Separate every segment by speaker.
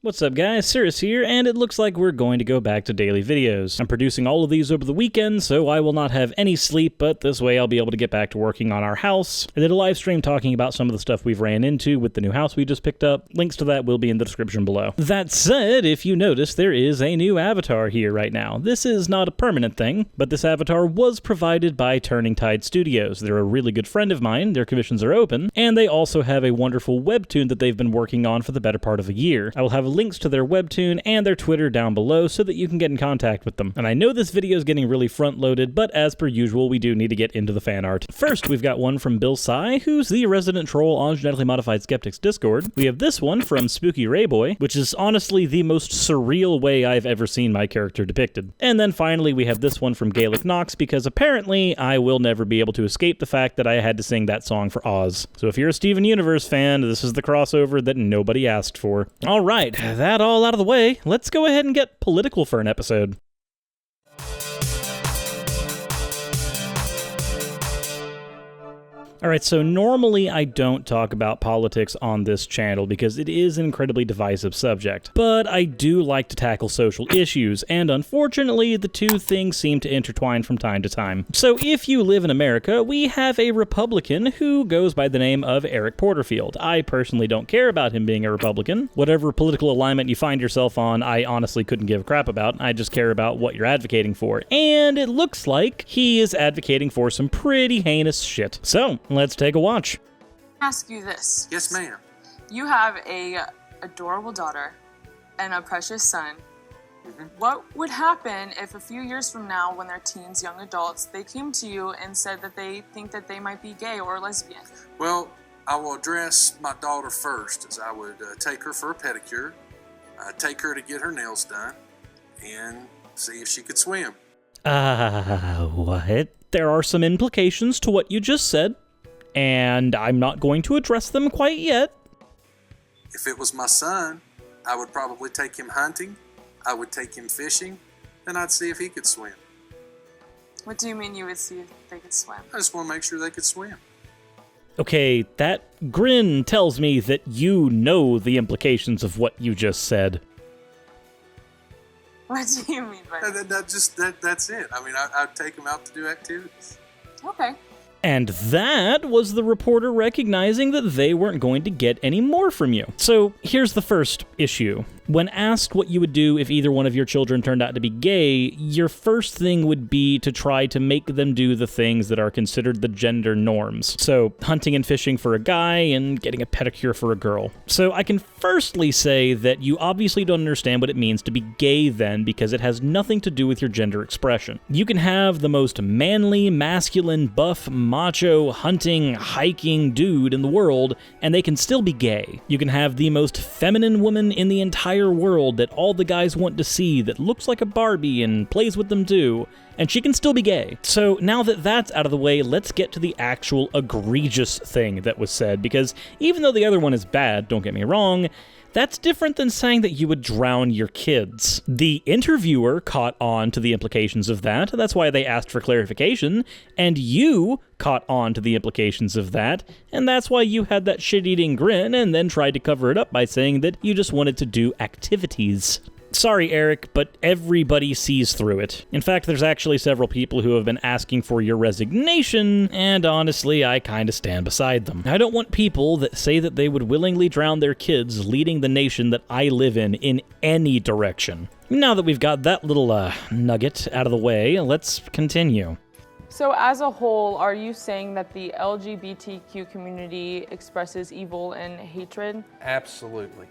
Speaker 1: What's up guys, Suris here, and it looks like we're going to go back to daily videos. I'm producing all of these over the weekend, so I will not have any sleep, but this way I'll be able to get back to working on our house. I did a live stream talking about some of the stuff we've ran into with the new house we just picked up. Links to that will be in the description below. That said, if you notice, there is a new avatar here right now. This is not a permanent thing, but this avatar was provided by Turning Tide Studios. They're a really good friend of mine, their commissions are open, and they also have a wonderful webtoon that they've been working on for the better part of a year. I will have links to their webtoon and their Twitter down below so that you can get in contact with them. And I know this video is getting really front-loaded, but as per usual, we do need to get into the fan art. First, we've got one from Bill Sy, who's the resident troll on Genetically Modified Skeptics Discord. We have this one from Spooky Rayboy, which is honestly the most surreal way I've ever seen my character depicted. And then finally, we have this one from Gaelic Knox, because apparently I will never be able to escape the fact that I had to sing that song for Oz. So if you're a Steven Universe fan, this is the crossover that nobody asked for. All right, that all out of the way, let's go ahead and get political for an episode. Alright, so normally I don't talk about politics on this channel because it is an incredibly divisive subject, but I do like to tackle social issues, and unfortunately the two things seem to intertwine from time to time. So if you live in America, we have a Republican who goes by the name of Eric Porterfield. I personally don't care about him being a Republican. Whatever political alignment you find yourself on, I honestly couldn't give a crap about. I just care about what you're advocating for. And it looks like he is advocating for some pretty heinous shit. So, let's take a watch.
Speaker 2: Ask you this.
Speaker 3: Yes, ma'am.
Speaker 2: You have a adorable daughter and a precious son. What would happen if a few years from now, when they're teens, young adults, they came to you and said that they think that they might be gay or lesbian?
Speaker 3: Well, I will address my daughter first, as I would take her for a pedicure, take her to get her nails done, and see if she could swim.
Speaker 1: What? There are some implications to what you just said, and I'm not going to address them quite yet.
Speaker 3: If it was my son, I would probably take him hunting, I would take him fishing, and I'd see if he could swim.
Speaker 2: What do you mean you would see if they could swim?
Speaker 3: I just want to make sure they could swim.
Speaker 1: Okay, that grin tells me that you know the implications of what you just said.
Speaker 2: What do you mean by that?
Speaker 3: That's it. I mean, I'd take him out to do activities.
Speaker 2: Okay.
Speaker 1: And that was the reporter recognizing that they weren't going to get any more from you. So here's the first issue. When asked what you would do if either one of your children turned out to be gay, your first thing would be to try to make them do the things that are considered the gender norms. So hunting and fishing for a guy and getting a pedicure for a girl. So I can firstly say that you obviously don't understand what it means to be gay then, because it has nothing to do with your gender expression. You can have the most manly, masculine, buff, macho, hunting, hiking dude in the world, and they can still be gay. You can have the most feminine woman in the entire world that all the guys want to see, that looks like a Barbie and plays with them too, and she can still be gay. So now that that's out of the way, let's get to the actual egregious thing that was said, because even though the other one is bad, don't get me wrong, that's different than saying that you would drown your kids. The interviewer caught on to the implications of that, that's why they asked for clarification, and you caught on to the implications of that, and that's why you had that shit-eating grin and then tried to cover it up by saying that you just wanted to do activities. Sorry, Eric, but everybody sees through it. In fact, there's actually several people who have been asking for your resignation, and honestly, I kinda stand beside them. I don't want people that say that they would willingly drown their kids leading the nation that I live in any direction. Now that we've got that little nugget out of the way, let's continue.
Speaker 4: So as a whole, are you saying that the LGBTQ community expresses evil and hatred?
Speaker 5: Absolutely.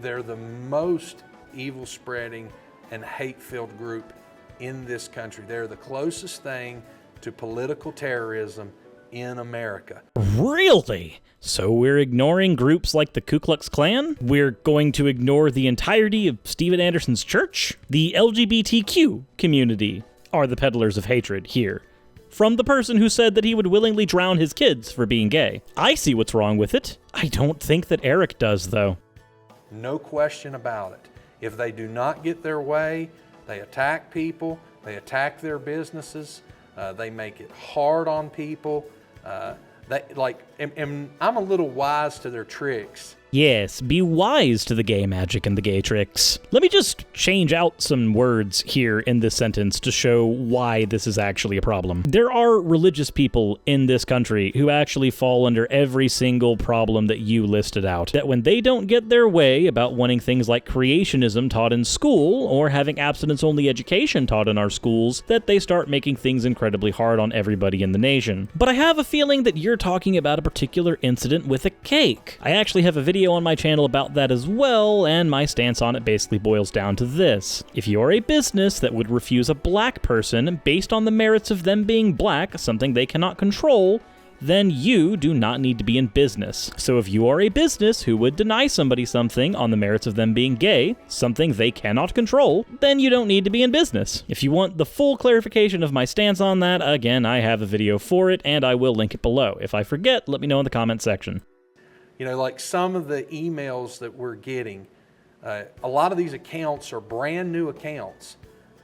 Speaker 5: They're the most evil-spreading and hate-filled group in this country. They're the closest thing to political terrorism in America.
Speaker 1: Really? So we're ignoring groups like the Ku Klux Klan? We're going to ignore the entirety of Steven Anderson's church? The LGBTQ community are the peddlers of hatred here. From the person who said that he would willingly drown his kids for being gay. I see what's wrong with it. I don't think that Eric does, though.
Speaker 5: No question about it. If they do not get their way, they attack people, they attack their businesses, they make it hard on people. and I'm a little wise to their tricks.
Speaker 1: Yes, be wise to the gay magic and the gay tricks. Let me just change out some words here in this sentence to show why this is actually a problem. There are religious people in this country who actually fall under every single problem that you listed out. That when they don't get their way about wanting things like creationism taught in school or having abstinence-only education taught in our schools, that they start making things incredibly hard on everybody in the nation. But I have a feeling that you're talking about a particular incident with a cake. I actually have a video on my channel about that as well, and my stance on it basically boils down to this. If you're a business that would refuse a black person based on the merits of them being black, something they cannot control, then you do not need to be in business. So if you are a business who would deny somebody something on the merits of them being gay, something they cannot control, then you don't need to be in business. If you want the full clarification of my stance on that, again, I have a video for it, and I will link it below. If I forget, let me know in the comment section.
Speaker 5: You know, like some of the emails that we're getting, a lot of these accounts are brand new accounts.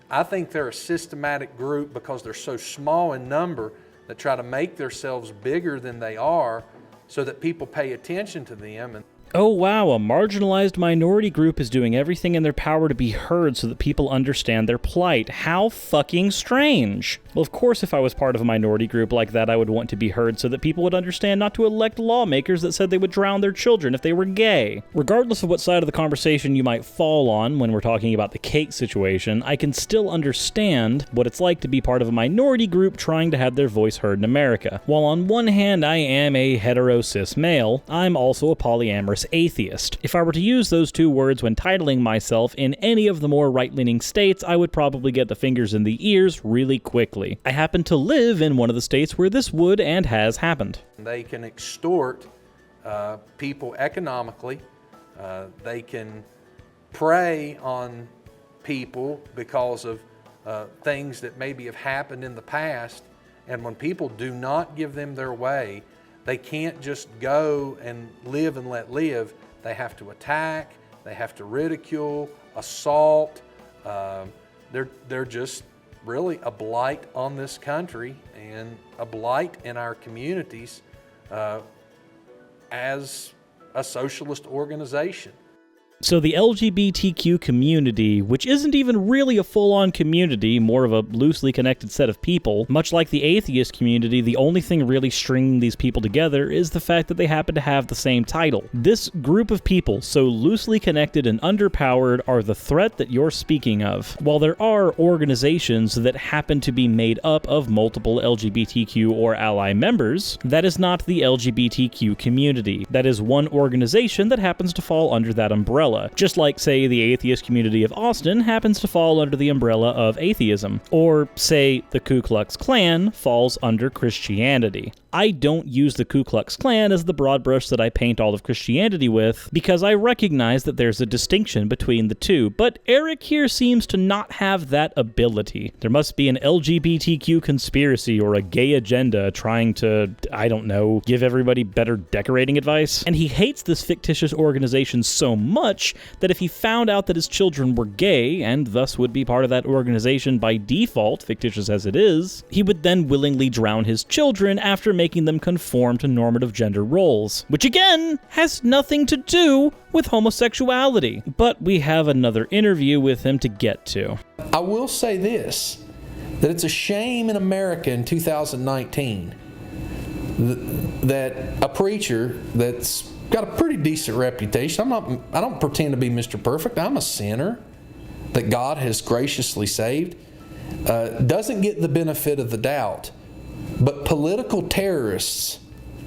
Speaker 5: I think they're a systematic group because they're so small in number that try to make themselves bigger than they are so that people pay attention to them. And
Speaker 1: oh wow, a marginalized minority group is doing everything in their power to be heard so that people understand their plight. How fucking strange. Well, of course, if I was part of a minority group like that, I would want to be heard so that people would understand not to elect lawmakers that said they would drown their children if they were gay. Regardless of what side of the conversation you might fall on when we're talking about the cake situation, I can still understand what it's like to be part of a minority group trying to have their voice heard in America. While on one hand I am a hetero cis male, I'm also a polyamorous atheist. If I were to use those two words when titling myself in any of the more right-leaning states, I would probably get the fingers in the ears really quickly. I happen to live in one of the states where this would and has happened.
Speaker 5: they can extort people economically. They can prey on people because of things that maybe have happened in the past. And when people do not give them their way, they can't just go and live and let live. They have to attack, they have to ridicule, assault. They're just really a blight on this country and a blight in our communities as a socialist organization.
Speaker 1: So the LGBTQ community, which isn't even really a full-on community, more of a loosely connected set of people, much like the atheist community, the only thing really stringing these people together is the fact that they happen to have the same title. This group of people, so loosely connected and underpowered, are the threat that you're speaking of. While there are organizations that happen to be made up of multiple LGBTQ or ally members, that is not the LGBTQ community. That is one organization that happens to fall under that umbrella. Just like, say, the atheist community of Austin happens to fall under the umbrella of atheism. Or, say, the Ku Klux Klan falls under Christianity. I don't use the Ku Klux Klan as the broad brush that I paint all of Christianity with, because I recognize that there's a distinction between the two, but Eric here seems to not have that ability. There must be an LGBTQ conspiracy or a gay agenda trying to, I don't know, give everybody better decorating advice. And he hates this fictitious organization so much that if he found out that his children were gay, and thus would be part of that organization by default, fictitious as it is, he would then willingly drown his children after making them conform to normative gender roles, which again has nothing to do with homosexuality. But we have another interview with him to get to.
Speaker 5: I will say this, that it's a shame in America in 2019 that a preacher that's got a pretty decent reputation, I don't pretend to be Mr. Perfect, I'm a sinner that God has graciously saved, doesn't get the benefit of the doubt. But political terrorists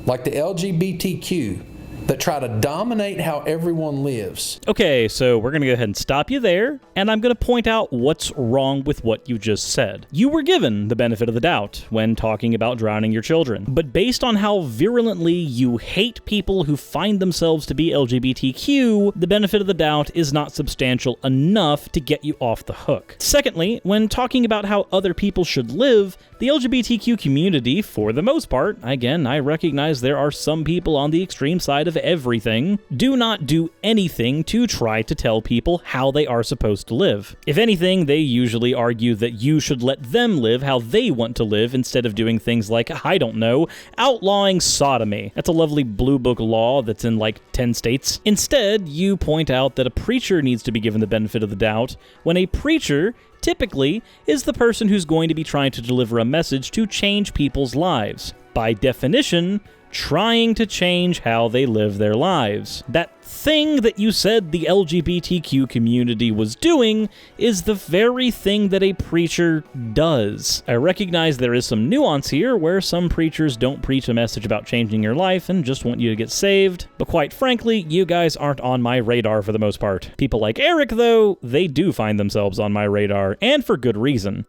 Speaker 5: like the LGBTQ that try to dominate how everyone lives.
Speaker 1: Okay, so we're going to go ahead and stop you there, and I'm going to point out what's wrong with what you just said. You were given the benefit of the doubt when talking about drowning your children, but based on how virulently you hate people who find themselves to be LGBTQ, the benefit of the doubt is not substantial enough to get you off the hook. Secondly, when talking about how other people should live, the LGBTQ community, for the most part, again, I recognize there are some people on the extreme side of everything, do not do anything to try to tell people how they are supposed to live. If anything, they usually argue that you should let them live how they want to live instead of doing things like, I don't know, outlawing sodomy. That's a lovely blue book law that's in like 10 states. Instead, you point out that a preacher needs to be given the benefit of the doubt, when a preacher typically is the person who's going to be trying to deliver a message to change people's lives. By definition, trying to change how they live their lives. That thing that you said the LGBTQ community was doing is the very thing that a preacher does. I recognize there is some nuance here where some preachers don't preach a message about changing your life and just want you to get saved, but quite frankly, you guys aren't on my radar for the most part. People like Eric, though, they do find themselves on my radar, and for good reason.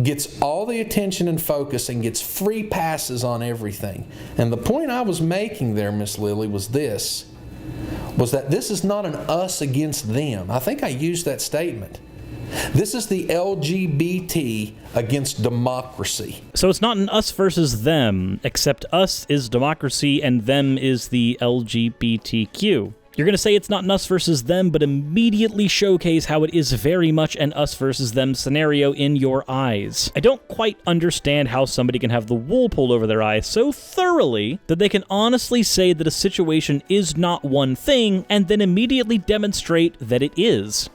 Speaker 5: Gets all the attention and focus and gets free passes on everything. And the point I was making there, Miss Lily, was that this is not an us against them. I think I used that statement. This is the LGBT against democracy.
Speaker 1: So it's not an us versus them, except us is democracy and them is the LGBTQ. You're going to say it's not an us versus them, but immediately showcase how it is very much an us versus them scenario in your eyes. I don't quite understand how somebody can have the wool pulled over their eyes so thoroughly that they can honestly say that a situation is not one thing and then immediately demonstrate that it is.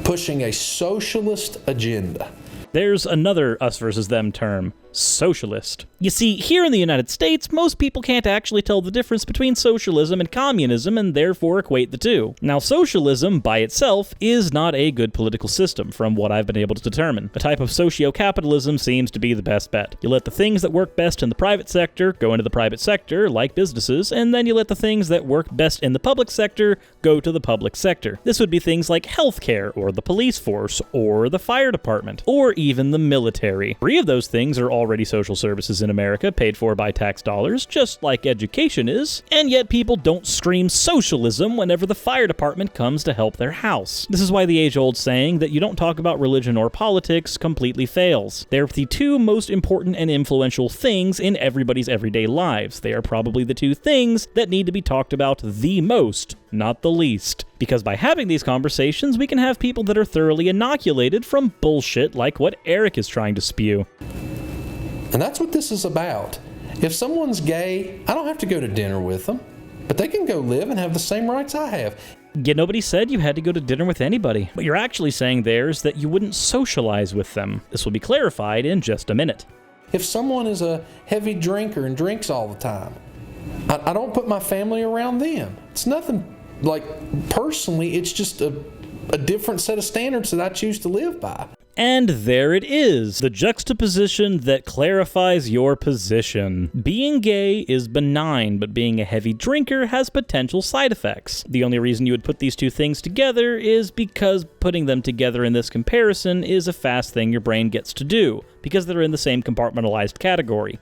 Speaker 5: Pushing a socialist agenda.
Speaker 1: There's another us versus them term. Socialist. You see, here in the United States, most people can't actually tell the difference between socialism and communism and therefore equate the two. Now, socialism by itself is not a good political system, from what I've been able to determine. A type of socio-capitalism seems to be the best bet. You let the things that work best in the private sector go into the private sector, like businesses, and then you let the things that work best in the public sector go to the public sector. This would be things like healthcare, or the police force, or the fire department, or even the military. 3 of those things are already social services in America, paid for by tax dollars, just like education is, and yet people don't scream socialism whenever the fire department comes to help their house. This is why the age-old saying that you don't talk about religion or politics completely fails. They're the 2 most important and influential things in everybody's everyday lives. They are probably the 2 things that need to be talked about the most, not the least. Because by having these conversations, we can have people that are thoroughly inoculated from bullshit like what Eric is trying to spew.
Speaker 5: And that's what this is about. If someone's gay, I don't have to go to dinner with them, but they can go live and have the same rights I have.
Speaker 1: Yeah, nobody said you had to go to dinner with anybody. What you're actually saying there is that you wouldn't socialize with them. This will be clarified in just a minute.
Speaker 5: If someone is a heavy drinker and drinks all the time, I don't put my family around them. It's nothing like personally, it's just a different set of standards that I choose to live by.
Speaker 1: And there it is, the juxtaposition that clarifies your position. Being gay is benign, but being a heavy drinker has potential side effects. The only reason you would put these 2 things together is because putting them together in this comparison is a fast thing your brain gets to do, because they're in the same compartmentalized category.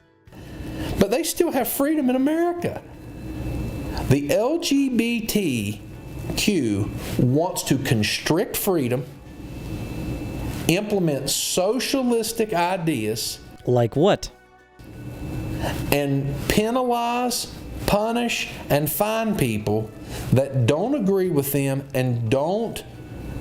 Speaker 5: But they still have freedom in America. The LGBTQ wants to constrict freedom, implement socialistic ideas.
Speaker 1: Like what?
Speaker 5: And penalize, punish, and fine people that don't agree with them and don't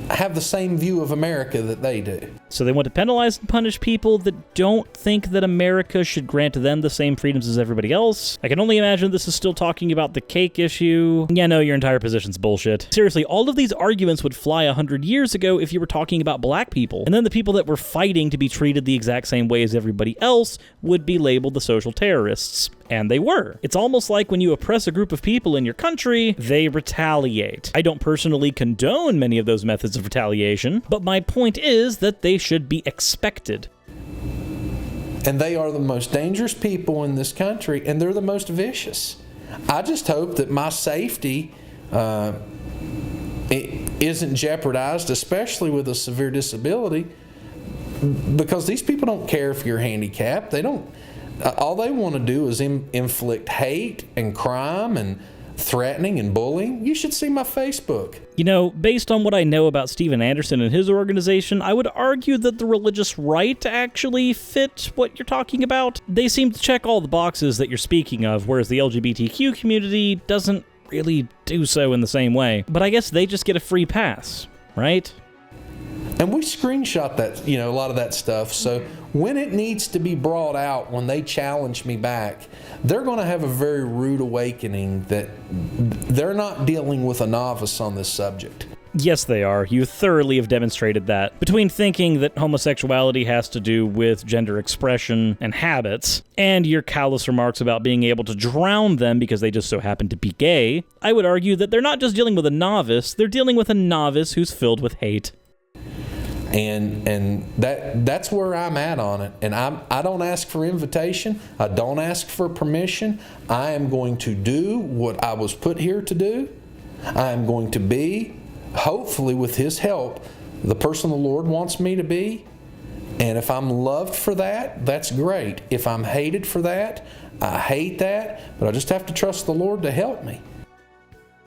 Speaker 5: have the same view of America that they do.
Speaker 1: So they want to penalize and punish people that don't think that America should grant them the same freedoms as everybody else. I can only imagine this is still talking about the cake issue. Yeah, no, your entire position's bullshit. Seriously, all of these arguments would fly 100 years ago if you were talking about black people. And then the people that were fighting to be treated the exact same way as everybody else would be labeled the social terrorists. And they were. It's almost like when you oppress a group of people in your country, they retaliate. I don't personally condone many of those methods of retaliation, but my point is that they should be expected.
Speaker 5: And they are the most dangerous people in this country, and they're the most vicious. I just hope that my safety isn't jeopardized, especially with a severe disability, because these people don't care if you're handicapped. They don't. All they want to do is inflict hate and crime and threatening and bullying, you should see my Facebook.
Speaker 1: You know, based on what I know about Steven Anderson and his organization, I would argue that the religious right actually fit what you're talking about. They seem to check all the boxes that you're speaking of, whereas the LGBTQ community doesn't really do so in the same way. But I guess they just get a free pass, right?
Speaker 5: And we screenshot that, a lot of that stuff. So when it needs to be brought out, when they challenge me back, they're going to have a very rude awakening that they're not dealing with a novice on this subject.
Speaker 1: Yes, they are. You thoroughly have demonstrated that. Between thinking that homosexuality has to do with gender expression and habits, and your callous remarks about being able to drown them because they just so happen to be gay, I would argue that they're not just dealing with a novice, they're dealing with a novice who's filled with hate.
Speaker 5: And that's where I'm at on it. And I don't ask for invitation. I don't ask for permission. I am going to do what I was put here to do. I am going to be, hopefully with His help, the person the Lord wants me to be. And if I'm loved for that, that's great. If I'm hated for that, I hate that. But I just have to trust the Lord to help me.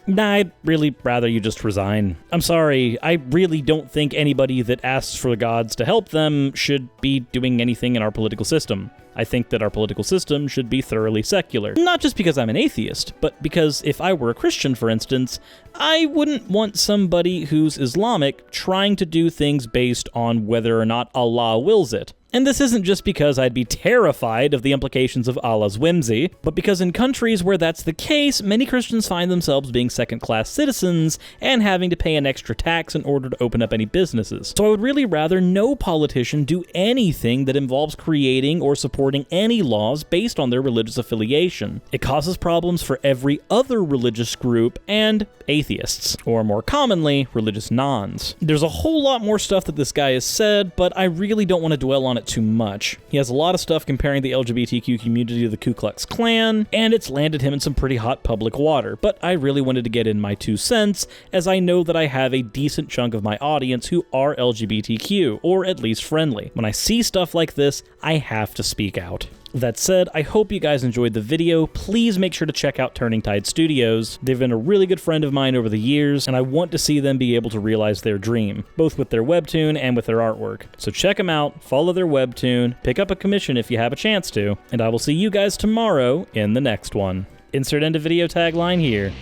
Speaker 1: Nah, I'd really rather you just resign. I'm sorry, I really don't think anybody that asks for the gods to help them should be doing anything in our political system. I think that our political system should be thoroughly secular. Not just because I'm an atheist, but because if I were a Christian, for instance, I wouldn't want somebody who's Islamic trying to do things based on whether or not Allah wills it. And this isn't just because I'd be terrified of the implications of Allah's whimsy, but because in countries where that's the case, many Christians find themselves being second-class citizens and having to pay an extra tax in order to open up any businesses. So I would really rather no politician do anything that involves creating or supporting any laws based on their religious affiliation. It causes problems for every other religious group and atheists, or more commonly, religious nons. There's a whole lot more stuff that this guy has said, but I really don't want to dwell on it too much. He has a lot of stuff comparing the LGBTQ community to the Ku Klux Klan, and it's landed him in some pretty hot public water, but I really wanted to get in my 2 cents, as I know that I have a decent chunk of my audience who are LGBTQ, or at least friendly. When I see stuff like this, I have to speak out. That said, I hope you guys enjoyed the video. Please make sure to check out Turning Tide Studios. They've been a really good friend of mine over the years, and I want to see them be able to realize their dream, both with their webtoon and with their artwork. So check them out, follow their webtoon, pick up a commission if you have a chance to, and I will see you guys tomorrow in the next one. Insert end of video tagline here.